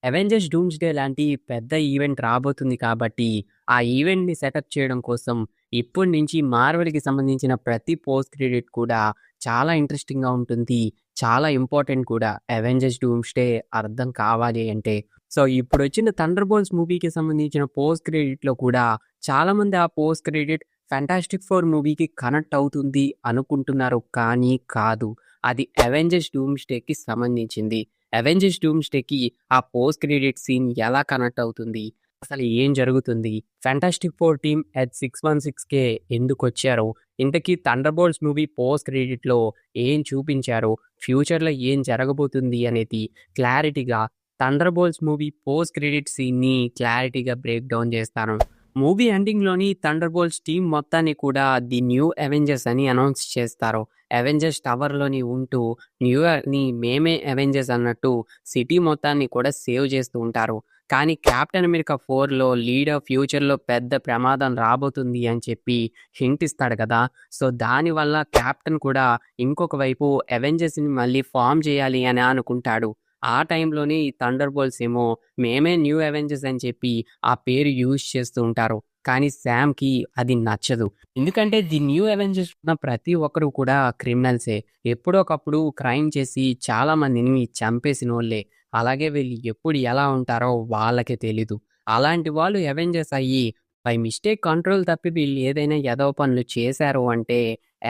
Avengers doomsday లాంటి పెద్ద event రాబోతుంది కాబట్టి, ఆ ఈవెంట్‌ని సెటప్ చేయడం కోసం ఇప్పటి నుంచి మార్వెల్‌కి సంబంధించిన ప్రతి పోస్ట్ క్రెడిట్ కూడా చాలా ఇంట్రెస్టింగ్‌గా ఉంటుంది. చాలా ఇంపార్టెంట్ కూడా. అవెంజర్స్ డూమ్స్‌డే అర్థం కావాలి అంటే. సో, ఇప్పుడొచ్చిన 'థండర్ బోల్ట్స్' మూవీకి సంబంధించిన పోస్ట్ క్రెడిట్‌లో కూడా చాలామంది ఆ పోస్ట్ క్రెడిట్ 'ఫాంటాస్టిక్ ఫోర్' మూవీకి కనెక్ట్ అవుతుంది అనుకుంటున్నారు. కానీ కాదు. అది అవెంజర్స్ డూమ్స్‌డేకి సంబంధించింది. అవెంజర్స్ డూమ్స్‌డేకి ఆ పోస్ట్ క్రెడిట్ సీన్ ఎలా కనెక్ట్ అవుతుంది? అసలు ఏం జరుగుతుంది? 'ఫాంటాస్టిక్ ఫోర్' టీమ్ ఎట్ 616కే ఎందుకొచ్చారు? ఇంతకీ 'థండర్ బోల్ట్స్' మూవీ పోస్ట్ క్రెడిట్‌లో ఏం చూపించారు? ఫ్యూచర్‌లో ఏం జరగబోతుంది అనేది క్లారిటీగా 'Thunderbolts' movie post credit సీన్‌ని క్లారిటీగా బ్రేక్ డౌన్ చేస్తాను. మూవీ ఎండింగ్‌లోని 'థండర్ బోల్ట్స్' టీమ్ మొత్తాన్ని కూడా ది న్యూ అవెంజర్స్ అని అనౌన్స్ చేస్తారు. అవెంజర్స్ టవర్‌లోని ఉంటూ న్యూ ఇయర్‌ని మేమే అవెంజర్స్ అన్నట్టు సిటీ మొత్తాన్ని కూడా సేవ్ చేస్తూ ఉంటారు. కానీ 'కెప్టెన్ అమెరికా 4లో' లీడర్ ఫ్యూచర్‌లో పెద్ద ప్రమాదం రాబోతుంది అని చెప్పి హింట్ ఇస్తాడు కదా! సో, దానివల్ల కెప్టెన్ కూడా ఇంకొక వైపు అవెంజర్స్‌ని మళ్ళీ ఫార్మ్ చేయాలి అని అనుకుంటాడు. ఆ టైంలోనే ఈ 'థండర్ బోల్ట్స్' ఏమో మేమే న్యూ అవెంజర్స్ అని చెప్పి ఆ పేరు యూజ్ చేస్తూ ఉంటారు. కానీ శామ్‌కి అది నచ్చదు. ఎందుకంటే ది న్యూ అవెంజర్స్ ఉన్న ప్రతి ఒక్కరు కూడా క్రిమినల్సే. ఎప్పుడో ఒకప్పుడు క్రైమ్ చేసి చాలా మందిని చంపేసినోళ్ళే. అలాగే వీళ్ళు ఎప్పుడు ఎలా ఉంటారో వాళ్ళకే తెలీదు. అలాంటి వాళ్ళు అవెంజర్స్ అయ్యి బై మిస్టేక్ కంట్రోల్ తప్పి వీళ్ళు ఏదైనా ఎదవ పనులు చేశారు అంటే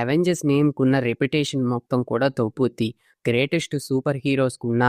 అవెంజర్స్ నేమ్‌కున్న రెప్యుటేషన్ మొత్తం కూడా తప్పుద్ది. గ్రేటెస్ట్ సూపర్ హీరోస్‌కున్న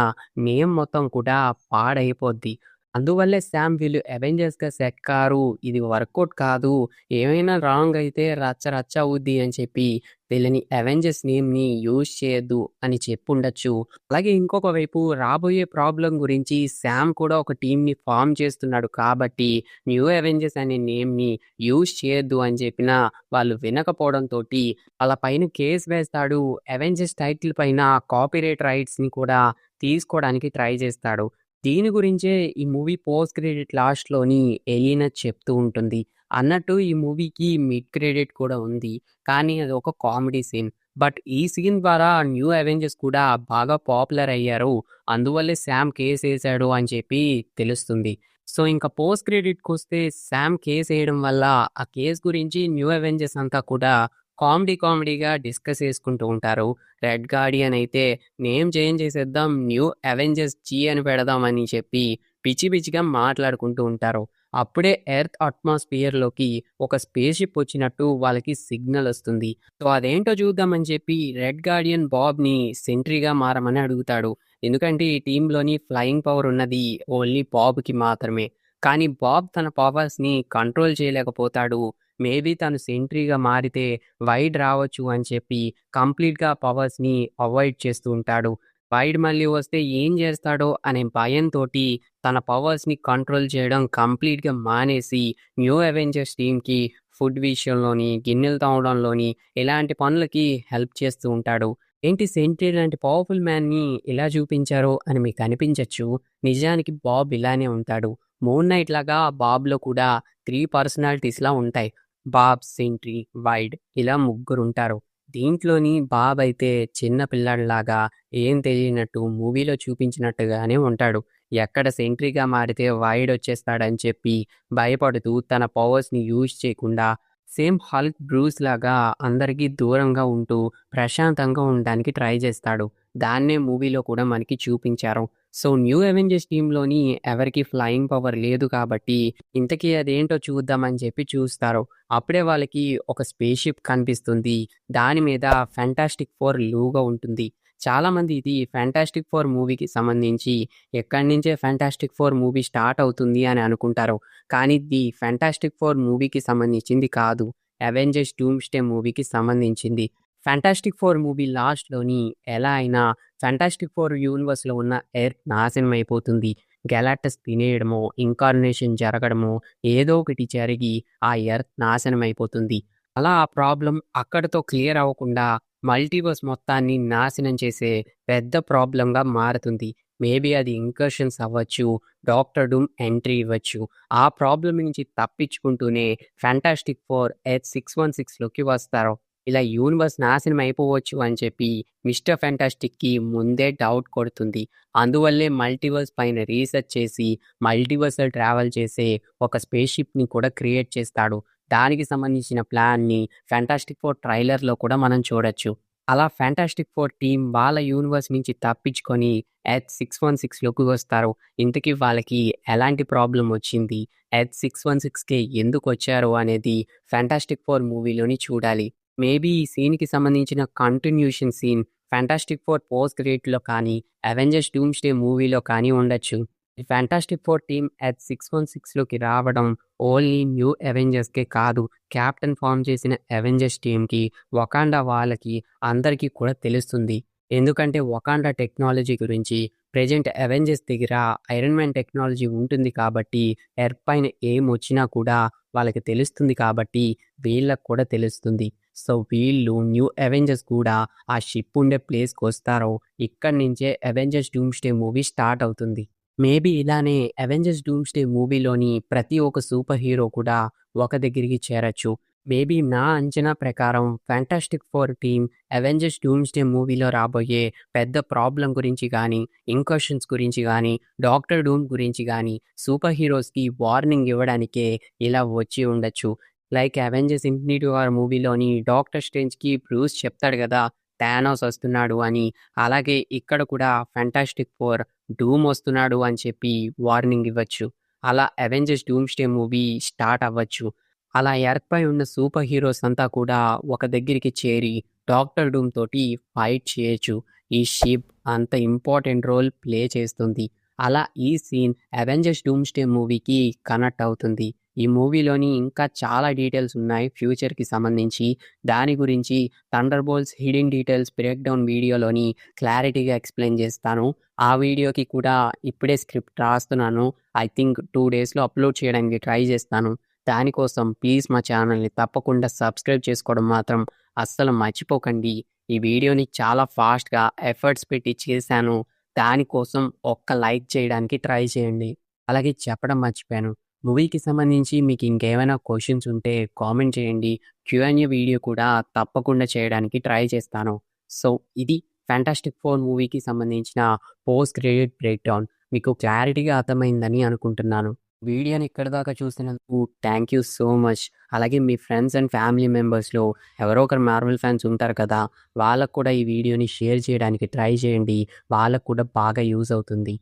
నేమ్ మొత్తం కూడా పాడైపోద్ది. అందువల్లే శామ్ వీళ్ళు అవెంజర్స్‌గా సెక్కారు. ఇది వర్కౌట్ కాదు. ఏమైనా రాంగ్ అయితే రచ్చ రచ్చ అవుద్ది అని చెప్పి వీళ్ళని అవెంజర్స్ నేమ్‌ని యూజ్ చేయొద్దు అని చెప్పుండొచ్చు. అలాగే ఇంకొక వైపు రాబోయే ప్రాబ్లమ్ గురించి శామ్ కూడా ఒక టీమ్‌ని ఫార్మ్ చేస్తున్నాడు కాబట్టి న్యూ అవెంజర్స్ అనే నేమ్‌ని యూజ్ చేయొద్దు అని చెప్పినా వాళ్ళు వినకపోవడంతోటి వాళ్ళ పైన కేస్ వేస్తాడు. అవెంజర్స్ టైటిల్ పైన కాపీరైట్ రైట్స్‌ని కూడా తీసుకోవడానికి ట్రై చేస్తాడు. దీని గురించే ఈ మూవీ పోస్ట్ క్రెడిట్ లాస్ట్‌లోని ఎలీనా చెప్తూ ఉంటుంది. అన్నట్టు ఈ మూవీకి మిడ్ క్రెడిట్ కూడా ఉంది. కానీ అదొక కామెడీ సీన్. బట్ ఈ సీన్ ద్వారా న్యూ అవెంజర్స్ కూడా బాగా పాపులర్ అయ్యారు. అందువల్లే శామ్ కేసేసాడు అని చెప్పి తెలుస్తుంది. సో, ఇంక పోస్ట్ క్రెడిట్‌కొస్తే శామ్ కేసేయడం వల్ల ఆ కేస్ గురించి న్యూ అవెంజర్స్ అంతా కూడా కామెడీగా డిస్కస్ చేసుకుంటూ ఉంటారు. రెడ్ గార్డియన్ అయితే నేమ్ చేంజ్ చేసేద్దాం. న్యూ అవెంజర్స్ జీ అని పెడదామని చెప్పి పిచ్చి పిచ్చిగా మాట్లాడుకుంటూ ఉంటారు. అప్పుడే ఎర్త్ అట్మాస్ఫియర్‌లోకి ఒక స్పేస్ షిప్ వచ్చినట్టు వాళ్ళకి సిగ్నల్ ఒస్తుంది. సో, అదేంటో చూద్దామని చెప్పి రెడ్ గార్డియన్ బాబ్‌ని సెంట్రీగా మారమని అడుగుతాడు. ఎందుకంటే ఈ టీమ్‌లోని ఫ్లయింగ్ పవర్ ఉన్నది ఓన్లీ బాబ్‌కి మాత్రమే. కానీ బాబ్ తన పవర్స్‌ని కంట్రోల్ చేయలేకపోతాడు. మేబీ తను సెంట్రీగా మారితే వైడ్ రావచ్చు అని చెప్పి కంప్లీట్‌గా పవర్స్‌ని అవాయిడ్ చేస్తూ ఉంటాడు. వైడ్ మళ్ళీ వస్తే ఏం చేస్తాడో అనే భయంతోటి తన పవర్స్‌ని కంట్రోల్ చేయడం కంప్లీట్‌గా మానేసి న్యూ అవెంజర్స్ టీమ్‌కి ఫుడ్ విషయంలోని, గిన్నెలు తోమడంలోని ఇలాంటి పనులకి హెల్ప్ చేస్తూ ఉంటాడు. ఏంటి సెంట్రీ లాంటి పవర్‌ఫుల్ మ్యాన్‌ని ఇలా చూపించారు అని మీకు అనిపించొచ్చు. నిజానికి బాబ్ ఇలానే ఉంటాడు. మూన్ నైట్ లాగా బాబ్‌లో కూడా 3 పర్సనాలిటీస్‌లా ఉంటాయి. బాబ్, సెంట్రీ, వైడ్ ఇలా ముగ్గురుంటారు. దీంట్లోని బాబ్ అయితే చిన్న పిల్లాడిలాగా ఏం తెలియనట్టు మూవీలో చూపించినట్టుగానే ఉంటాడు. ఎక్కడ సెంట్రీగా మారితే వైడ్ వచ్చేస్తాడని చెప్పి భయపడుతూ తన పవర్స్‌ని యూజ్ చేయకుండా సేమ్ హల్క్ బ్రూస్ లాగా అందరికీ దూరంగా ఉంటూ ప్రశాంతంగా ఉండడానికి ట్రై చేస్తాడు. దాన్నే మూవీలో కూడా మనకి చూపించారు. సో, న్యూ అవెంజర్స్ టీమ్‌లోని ఎవరికీ ఫ్లయింగ్ పవర్ లేదు కాబట్టి ఇంతకీ అదేంటో చూద్దామని చెప్పి చూస్తారు. అప్పుడే వాళ్ళకి ఒక స్పేస్ షిప్ కనిపిస్తుంది. దాని మీద 'ఫాంటాస్టిక్ ఫోర్' లోగో ఉంటుంది. చాలామంది ఇది 'ఫాంటాస్టిక్ ఫోర్' మూవీకి సంబంధించి ఎక్కడి నుంచే 'ఫాంటాస్టిక్ ఫోర్' మూవీ స్టార్ట్ అవుతుంది అని అనుకుంటారు. కానీ ఇది 'ఫాంటాస్టిక్ ఫోర్' మూవీకి సంబంధించింది కాదు. 'అవెంజర్స్ డూమ్స్‌డే' మూవీకి సంబంధించింది. 'ఫాంటాస్టిక్ ఫోర్' మూవీ లాస్ట్‌లోని ఎలా అయినా 'ఫాంటాస్టిక్ ఫోర్' యూనివర్స్‌లో ఉన్న ఎర్త్ నాశనం అయిపోతుంది. గెలాక్టస్ తినేయడమో, ఇన్కార్నేషన్ జరగడమో ఏదో ఒకటి జరిగి ఆ ఎర్త్ నాశనం అయిపోతుంది. అలా ఆ ప్రాబ్లమ్ అక్కడితో క్లియర్ అవ్వకుండా మల్టీవర్స్ మొత్తాన్ని నాశనం చేసే పెద్ద ప్రాబ్లమ్‌గా మారుతుంది. మేబీ అది ఇన్కర్షన్స్ అవ్వచ్చు, డాక్టర్ డూమ్ ఎంట్రీ ఇవ్వచ్చు. ఆ ప్రాబ్లమ్ నుంచి తప్పించుకుంటూనే 'ఫాంటాస్టిక్ ఫోర్' ఎర్త్ 616లోకి వస్తారు. ఇలా యూనివర్స్ నాశనం అయిపోవచ్చు అని చెప్పి మిస్టర్ ఫెంటాస్టిక్‌కి ముందే డౌట్ కొడుతుంది. అందువల్లే మల్టివర్స్ పైన రీసెర్చ్ చేసి మల్టివర్స్‌లో ట్రావెల్ చేసే ఒక స్పేస్ షిప్‌ని కూడా క్రియేట్ చేస్తాడు. దానికి సంబంధించిన ప్లాన్‌ని 'ఫెంటాస్టిక్ ఫోర్' ట్రైలర్‌లో కూడా మనం చూడొచ్చు. అలా 'ఫెంటాస్టిక్ ఫోర్' టీమ్ వాళ్ళ యూనివర్స్ నుంచి తప్పించుకొని ఎర్త్ 616లోకి వస్తారు. ఇంతకీ వాళ్ళకి ఎలాంటి ప్రాబ్లమ్ వచ్చింది? ఎర్త్ 616కే ఎందుకొచ్చారు అనేది 'ఫెంటాస్టిక్ ఫోర్' మూవీలోని చూడాలి. మేబీ ఈ సీన్‌కి సంబంధించిన continuation scene 'Fantastic Four' post క్రెడిట్‌లో కానీ, 'అవెంజర్స్ డూమ్స్‌డే' మూవీలో కానీ ఉండొచ్చు. ఈ 'ఫెంటాస్టిక్ ఫోర్' టీమ్ ఎర్త్ 616లోకి రావడం ఓన్లీ న్యూ అవెంజర్స్‌కే కాదు, కెప్టెన్ ఫార్మ్ చేసిన అవెంజర్స్ టీమ్‌కి, వకాండా వాళ్ళకి అందరికీ కూడా తెలుస్తుంది. ఎందుకంటే వకాండా టెక్నాలజీ గురించి ప్రెజెంట్ అవెంజర్స్ దగ్గర ఐరన్ మ్యాన్ టెక్నాలజీ ఉంటుంది కాబట్టి ఎర్త్ పైన ఏమొచ్చినా కూడా వాళ్ళకి తెలుస్తుంది కాబట్టి వీళ్ళకి కూడా తెలుస్తుంది. సో వీళ్ళు న్యూ అవెంజర్స్ కూడా ఆ షిప్ ఉండే ప్లేస్‌కొస్తారో ఇక్కడి నుంచే అవెంజర్స్ డూమ్స్‌డే మూవీ స్టార్ట్ అవుతుంది. మేబీ ఇలానే 'అవెంజర్స్ డూమ్స్‌డే' మూవీలోని ప్రతి ఒక్క సూపర్ హీరో కూడా ఒక దగ్గరికి చేరొచ్చు. మేబీ నా అంచనా ప్రకారం 'ఫెంటాస్టిక్ ఫోర్' టీమ్ 'అవెంజర్స్ డూమ్స్‌డే' మూవీలో రాబోయే పెద్ద ప్రాబ్లమ్ గురించి గానీ, ఇన్‌కర్షన్స్ గురించి గానీ, డాక్టర్ డూమ్ గురించి గానీ, సూపర్ హీరోస్‌కి వార్నింగ్ ఇవ్వడానికే ఇలా వచ్చి ఉండొచ్చు. లైక్ 'అవెంజర్స్ ఇన్ఫినిటీ వార్' మూవీలోని డాక్టర్ స్ట్రేంజ్‌కి బ్రూస్ చెప్తాడు గదా! థానోస్ వస్తున్నాడు అని. అలాగే ఇక్కడ కూడా 'ఫెంటాస్టిక్ ఫోర్' డూమ్ వస్తున్నాడు అని చెప్పి వార్నింగ్ ఇవ్వచ్చు. అలా 'అవెంజర్స్ డూమ్స్‌డే' మూవీ స్టార్ట్ అవ్వచ్చు. అలా ఎర్త్‌పై ఉన్న సూపర్ హీరోస్ అంతా కూడా ఒక దగ్గరికి చేరి డాక్టర్ డూమ్ తోటి ఫైట్ చేయొచ్చు. ఈ షిప్ అంత ఇంపార్టెంట్ రోల్ ప్లే చేస్తుంది. అలా ఈ సీన్ 'అవెంజర్స్ డూమ్స్‌డే' మూవీకి కనెక్ట్ అవుతుంది. ఈ మూవీలోని ఇంకా చాలా డీటెయిల్స్ ఉన్నాయి ఫ్యూచర్‌కి సంబంధించి. దాని గురించి 'Thunderbolts hidden details break down' వీడియోలోని క్లారిటీగా ఎక్స్‌ప్లెయిన్ చేస్తాను. ఆ వీడియోకి కూడా ఇప్పుడే స్క్రిప్ట్ రాస్తున్నాను. ఐ థింక్ 2 డేస్‌లో అప్‌లోడ్ చేయడానికి ట్రై చేస్తాను. దానికోసం ప్లీజ్ మా ఛానల్‌ని తప్పకుండా సబ్స్క్రైబ్ చేసుకోవడం మాత్రం అస్సలు మర్చిపోకండి. ఈ వీడియోని చాలా ఫాస్ట్‌గా ఎఫర్ట్స్ పెట్టి చేశాను. దానికోసం ఒక్క లైక్ చేయడానికి ట్రై చేయండి. అలాగే చెప్పడం మర్చిపోయాను. మూవీకి సంబంధించి మీకు ఇంకేమైనా క్వెషన్స్ ఉంటే కామెంట్ చేయండి. క్యూఎన్ఏ వీడియో కూడా తప్పకుండా చేయడానికి ట్రై చేస్తాను. సో, ఇది 'ఫెంటాస్టిక్ ఫోర్' మూవీకి సంబంధించిన పోస్ట్ క్రెడిట్ బ్రేక్ డౌన్. మీకు క్లారిటీగా అర్థమైందని అనుకుంటున్నాను. వీడియోని ఇక్కడి దాకా చూసినందుకు థ్యాంక్ యూ సో మచ్. అలాగే మీ ఫ్రెండ్స్ అండ్ ఫ్యామిలీ మెంబర్స్‌లో ఎవరో ఒకరు మార్వెల్ ఫ్యాన్స్ ఉంటారు కదా! వాళ్ళకి కూడా ఈ వీడియోని షేర్ చేయడానికి ట్రై చేయండి. వాళ్ళకి కూడా బాగా యూజ్ అవుతుంది.